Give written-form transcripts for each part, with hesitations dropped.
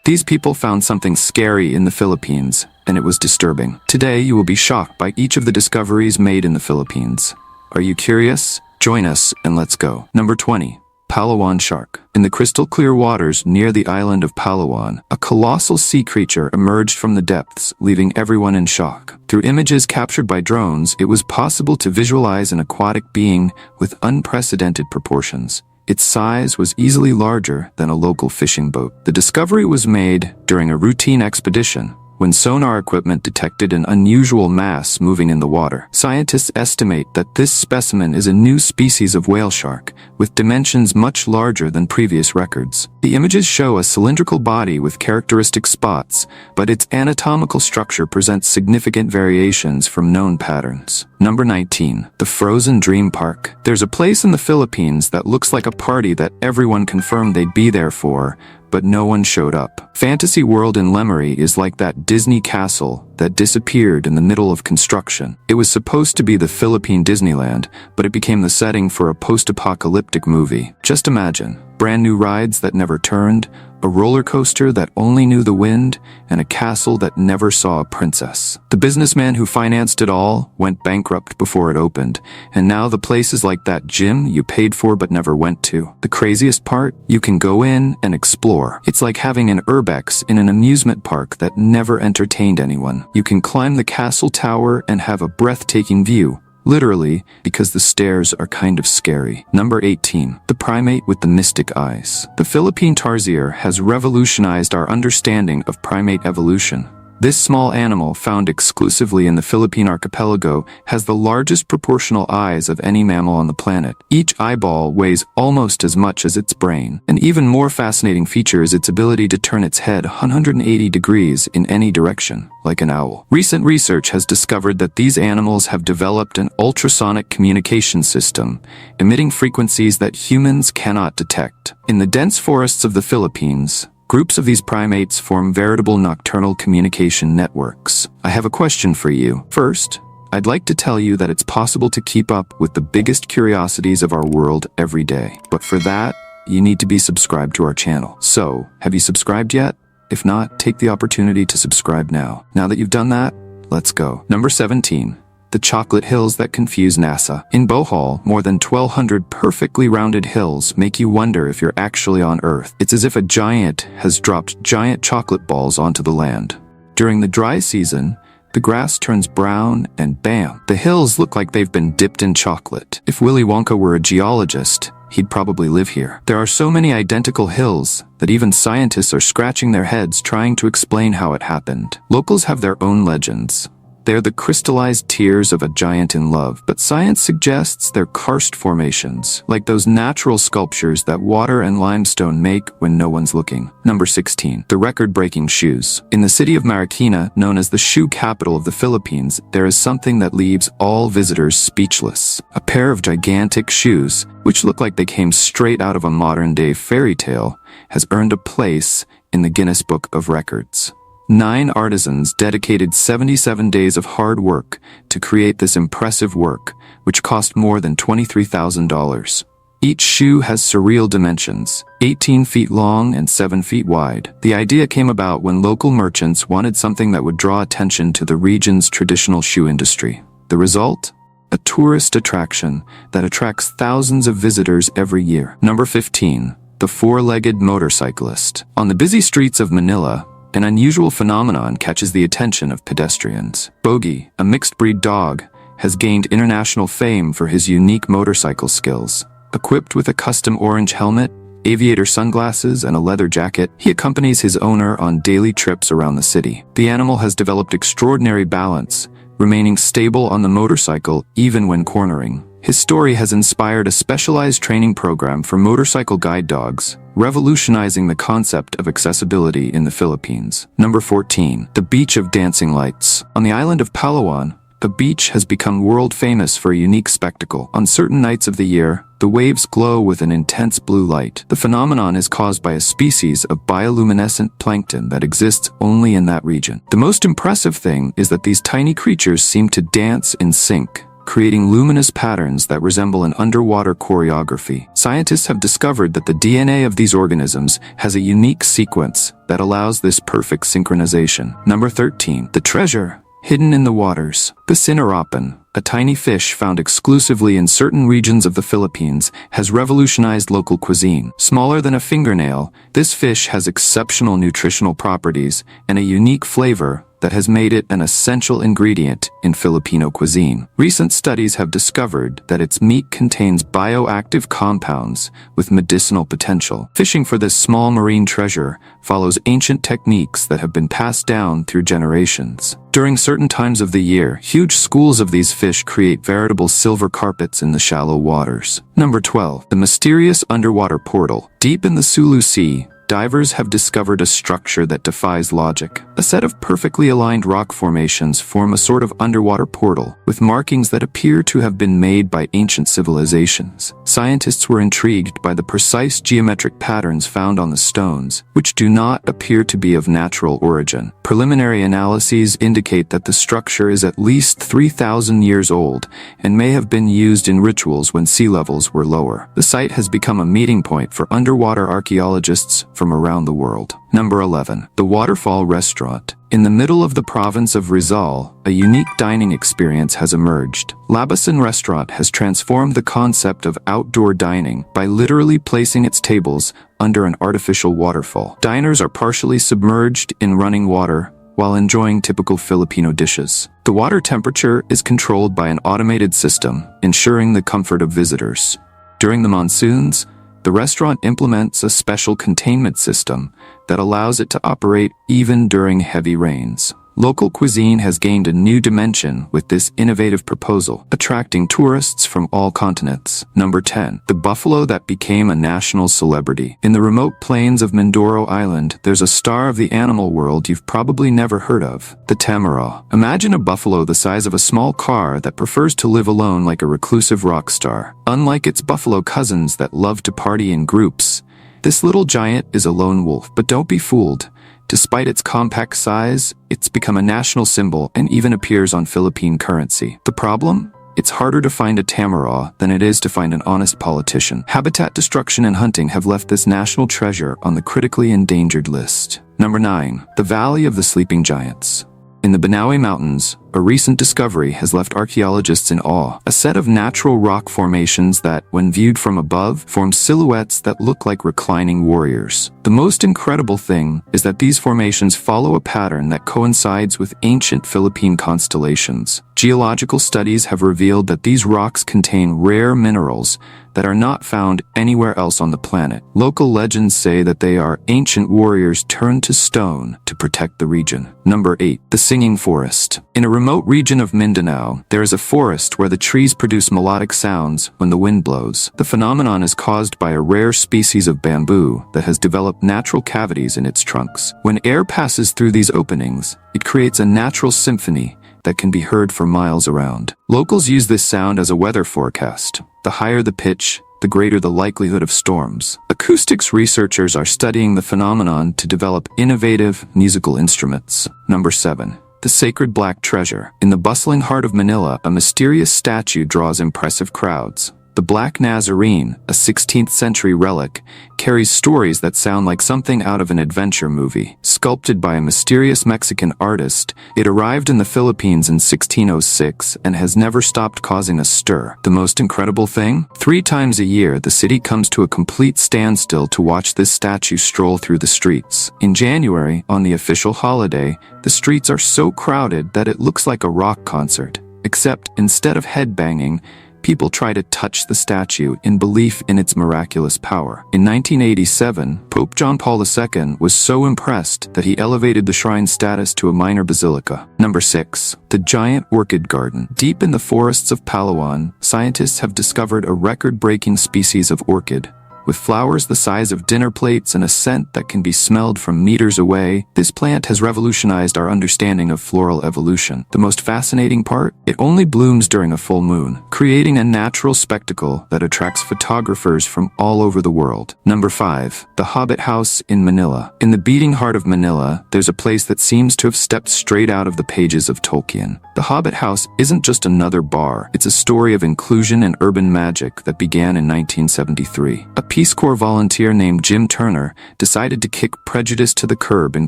These people found something scary in the Philippines, and it was disturbing. Today, you will be shocked by each of the discoveries made in the Philippines. Are you curious? Join us and let's go. Number 20. Palawan Shark. In the crystal clear waters near the island of Palawan, a colossal sea creature emerged from the depths, leaving everyone in shock. Through images captured by drones, it was possible to visualize an aquatic being with unprecedented proportions. Its size was easily larger than a local fishing boat. The discovery was made during a routine expedition, when sonar equipment detected an unusual mass moving in the water. Scientists estimate that this specimen is a new species of whale shark, with dimensions much larger than previous records. The images show a cylindrical body with characteristic spots, but its anatomical structure presents significant variations from known patterns. Number 19. The Frozen Dream Park. There's a place in the Philippines that looks like a party that everyone confirmed they'd be there for, but no one showed up. Fantasy World in Lemery is like that Disney castle that disappeared in the middle of construction. It was supposed to be the Philippine Disneyland, but it became the setting for a post-apocalyptic movie. Just imagine, brand new rides that never turned, a roller coaster that only knew the wind, and a castle that never saw a princess. The businessman who financed it all went bankrupt before it opened, and now the place is like that gym you paid for but never went to. The craziest part? You can go in and explore. It's like having an urbex in an amusement park that never entertained anyone. You can climb the castle tower and have a breathtaking view, literally, because the stairs are kind of scary. Number 18. The Primate with the Mystic Eyes. The Philippine tarsier has revolutionized our understanding of primate evolution. This small animal, found exclusively in the Philippine archipelago, has the largest proportional eyes of any mammal on the planet. Each eyeball weighs almost as much as its brain. An even more fascinating feature is its ability to turn its head 180 degrees in any direction, like an owl. Recent research has discovered that these animals have developed an ultrasonic communication system, emitting frequencies that humans cannot detect. In the dense forests of the Philippines, groups of these primates form veritable nocturnal communication networks. I have a question for you. First, I'd like to tell you that it's possible to keep up with the biggest curiosities of our world every day. But for that, you need to be subscribed to our channel. So, have you subscribed yet? If not, take the opportunity to subscribe now. Now that you've done that, let's go. Number 17. The chocolate hills that confuse NASA. In Bohol, more than 1,200 perfectly rounded hills make you wonder if you're actually on Earth. It's as if a giant has dropped giant chocolate balls onto the land. During the dry season, the grass turns brown and bam, the hills look like they've been dipped in chocolate. If Willy Wonka were a geologist, he'd probably live here. There are so many identical hills that even scientists are scratching their heads trying to explain how it happened. Locals have their own legends. They're the crystallized tears of a giant in love, but science suggests they're karst formations, like those natural sculptures that water and limestone make when no one's looking. Number 16. The record-breaking shoes. In the city of Marikina, known as the shoe capital of the Philippines, there is something that leaves all visitors speechless. A pair of gigantic shoes, which look like they came straight out of a modern-day fairy tale, has earned a place in the Guinness Book of Records. 9 artisans dedicated 77 days of hard work to create this impressive work, which cost more than $23,000. Each shoe has surreal dimensions, 18 feet long and 7 feet wide. The idea came about when local merchants wanted something that would draw attention to the region's traditional shoe industry. The result? A tourist attraction that attracts thousands of visitors every year. Number 15. The Four-Legged Motorcyclist. On the busy streets of Manila, an unusual phenomenon catches the attention of pedestrians. Bogey, a mixed-breed dog, has gained international fame for his unique motorcycle skills. Equipped with a custom orange helmet, aviator sunglasses, and a leather jacket, he accompanies his owner on daily trips around the city. The animal has developed extraordinary balance, remaining stable on the motorcycle even when cornering. His story has inspired a specialized training program for motorcycle guide dogs, revolutionizing the concept of accessibility in the Philippines. Number 14. The Beach of Dancing Lights. On the island of Palawan, a beach has become world famous for a unique spectacle. On certain nights of the year, the waves glow with an intense blue light. The phenomenon is caused by a species of bioluminescent plankton that exists only in that region. The most impressive thing is that these tiny creatures seem to dance in sync, creating luminous patterns that resemble an underwater choreography. Scientists have discovered that the DNA of these organisms has a unique sequence that allows this perfect synchronization. Number 13. The treasure hidden in the waters. Basinarapan, a tiny fish found exclusively in certain regions of the Philippines, has revolutionized local cuisine. Smaller than a fingernail, this fish has exceptional nutritional properties and a unique flavor that has made it an essential ingredient in Filipino cuisine. Recent studies have discovered that its meat contains bioactive compounds with medicinal potential. Fishing for this small marine treasure follows ancient techniques that have been passed down through generations. During certain times of the year, huge schools of these fish create veritable silver carpets in the shallow waters. Number 12. The mysterious underwater portal. Deep in the Sulu Sea, divers have discovered a structure that defies logic. A set of perfectly aligned rock formations form a sort of underwater portal, with markings that appear to have been made by ancient civilizations. Scientists were intrigued by the precise geometric patterns found on the stones, which do not appear to be of natural origin. Preliminary analyses indicate that the structure is at least 3,000 years old and may have been used in rituals when sea levels were lower. The site has become a meeting point for underwater archaeologists from around the world. Number 11. The Waterfall Restaurant. In the middle of the province of Rizal, a unique dining experience has emerged. Labasan Restaurant has transformed the concept of outdoor dining by literally placing its tables under an artificial waterfall. Diners are partially submerged in running water while enjoying typical Filipino dishes. The water temperature is controlled by an automated system, ensuring the comfort of visitors. During the monsoons, the restaurant implements a special containment system that allows it to operate even during heavy rains. Local cuisine has gained a new dimension with this innovative proposal, attracting tourists from all continents. Number 10. The buffalo that became a national celebrity. In the remote plains of Mindoro Island, there's a star of the animal world you've probably never heard of, the tamaraw. Imagine a buffalo the size of a small car that prefers to live alone like a reclusive rock star. Unlike its buffalo cousins that love to party in groups, this little giant is a lone wolf. But don't be fooled. Despite its compact size, it's become a national symbol and even appears on Philippine currency. The problem? It's harder to find a tamaraw than it is to find an honest politician. Habitat destruction and hunting have left this national treasure on the critically endangered list. Number 9. The Valley of the Sleeping Giants. In the Banaue Mountains, a recent discovery has left archaeologists in awe. A set of natural rock formations that, when viewed from above, form silhouettes that look like reclining warriors. The most incredible thing is that these formations follow a pattern that coincides with ancient Philippine constellations. Geological studies have revealed that these rocks contain rare minerals that are not found anywhere else on the planet. Local legends say that they are ancient warriors turned to stone to protect the region. Number 8. The Singing Forest. In a remote region of Mindanao, there is a forest where the trees produce melodic sounds when the wind blows. The phenomenon is caused by a rare species of bamboo that has developed natural cavities in its trunks. When air passes through these openings, it creates a natural symphony that can be heard for miles around. Locals use this sound as a weather forecast. The higher the pitch, the greater the likelihood of storms. Acoustics researchers are studying the phenomenon to develop innovative musical instruments. Number 7. The Sacred Black Treasure. In the bustling heart of Manila, a mysterious statue draws impressive crowds. The Black Nazarene, a 16th century relic, carries stories that sound like something out of an adventure movie. Sculpted by a mysterious Mexican artist, it arrived in the Philippines in 1606 and has never stopped causing a stir. The most incredible thing? 3 times a year, the city comes to a complete standstill to watch this statue stroll through the streets. In January, on the official holiday, the streets are so crowded that it looks like a rock concert. Except, instead of headbanging, people try to touch the statue in belief in its miraculous power. In 1987, Pope John Paul II was so impressed that he elevated the shrine's status to a minor basilica. Number 6. The Giant Orchid Garden. Deep in the forests of Palawan, scientists have discovered a record-breaking species of orchid, With flowers the size of dinner plates and a scent that can be smelled from meters away, this plant has revolutionized our understanding of floral evolution. The most fascinating part? It only blooms during a full moon, creating a natural spectacle that attracts photographers from all over the world. Number 5. The Hobbit House in Manila. In the beating heart of Manila, there's a place that seems to have stepped straight out of the pages of Tolkien. The Hobbit House isn't just another bar, it's a story of inclusion and urban magic that began in 1973. A Peace Corps volunteer named Jim Turner decided to kick prejudice to the curb and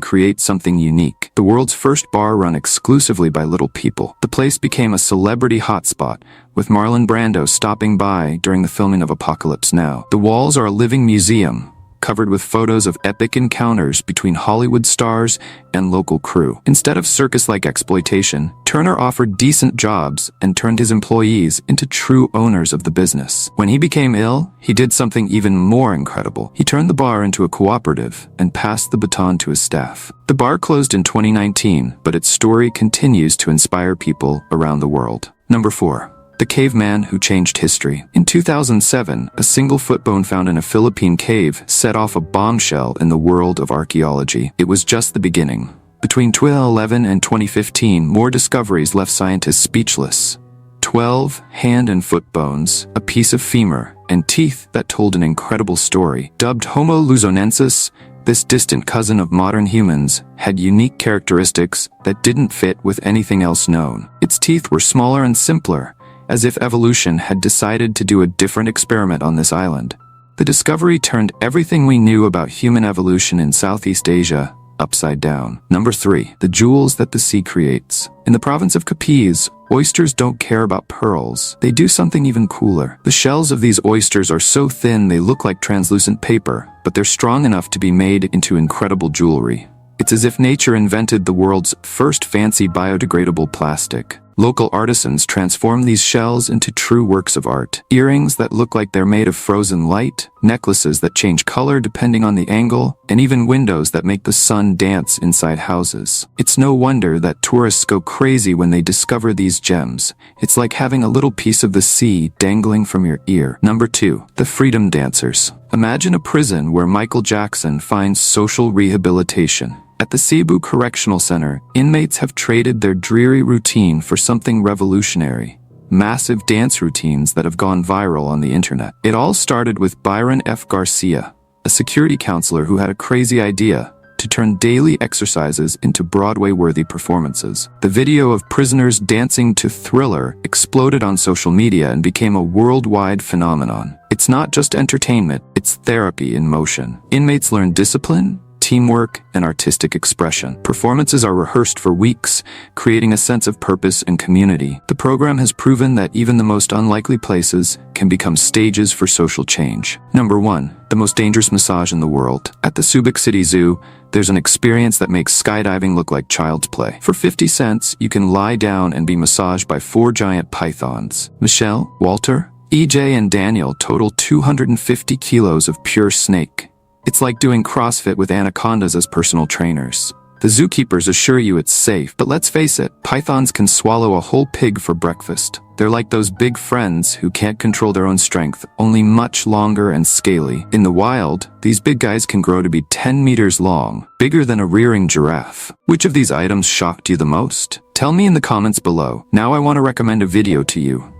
create something unique. The world's first bar run exclusively by little people. The place became a celebrity hotspot, with Marlon Brando stopping by during the filming of Apocalypse Now. The walls are a living museum, covered with photos of epic encounters between Hollywood stars and local crew. Instead of circus-like exploitation, Turner offered decent jobs and turned his employees into true owners of the business. When he became ill, he did something even more incredible. He turned the bar into a cooperative and passed the baton to his staff. The bar closed in 2019, but its story continues to inspire people around the world. Number 4. The Caveman Who Changed History. In 2007, a single foot bone found in a Philippine cave set off a bombshell in the world of archaeology. It was just the beginning. Between 2011 and 2015, more discoveries left scientists speechless. 12 hand and foot bones, a piece of femur, and teeth that told an incredible story. Dubbed Homo luzonensis, this distant cousin of modern humans had unique characteristics that didn't fit with anything else known. Its teeth were smaller and simpler, as if evolution had decided to do a different experiment on this island. The discovery turned everything we knew about human evolution in Southeast Asia upside down. Number 3. The jewels that the sea creates. In the province of Capiz, oysters don't care about pearls. They do something even cooler. The shells of these oysters are so thin they look like translucent paper, but they're strong enough to be made into incredible jewelry. It's as if nature invented the world's first fancy biodegradable plastic. Local artisans transform these shells into true works of art. Earrings that look like they're made of frozen light, necklaces that change color depending on the angle, and even windows that make the sun dance inside houses. It's no wonder that tourists go crazy when they discover these gems. It's like having a little piece of the sea dangling from your ear. Number 2. The Freedom Dancers. Imagine a prison where Michael Jackson finds social rehabilitation. At the Cebu Correctional Center, inmates have traded their dreary routine for something revolutionary. Massive dance routines that have gone viral on the internet. It all started with Byron F. Garcia, a security counselor who had a crazy idea to turn daily exercises into Broadway-worthy performances. The video of prisoners dancing to Thriller exploded on social media and became a worldwide phenomenon. It's not just entertainment, it's therapy in motion. Inmates learn discipline, teamwork, and artistic expression. Performances are rehearsed for weeks, creating a sense of purpose and community. The program has proven that even the most unlikely places can become stages for social change. Number 1. The most dangerous massage in the world. At the Subic City Zoo, there's an experience that makes skydiving look like child's play. For 50 cents, you can lie down and be massaged by 4 giant pythons. Michelle, Walter, EJ, and Daniel total 250 kilos of pure snake. It's like doing CrossFit with anacondas as personal trainers. The zookeepers assure you it's safe, but let's face it, pythons can swallow a whole pig for breakfast. They're like those big friends who can't control their own strength, only much longer and scaly. In the wild, these big guys can grow to be 10 meters long, bigger than a rearing giraffe. Which of these items shocked you the most? Tell me in the comments below. Now I want to recommend a video to you.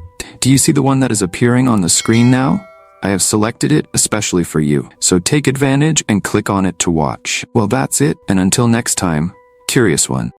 Do you see the one that is appearing on the screen now? I have selected it especially for you, so take advantage and click on it to watch. Well, that's it, and until next time, Curious One.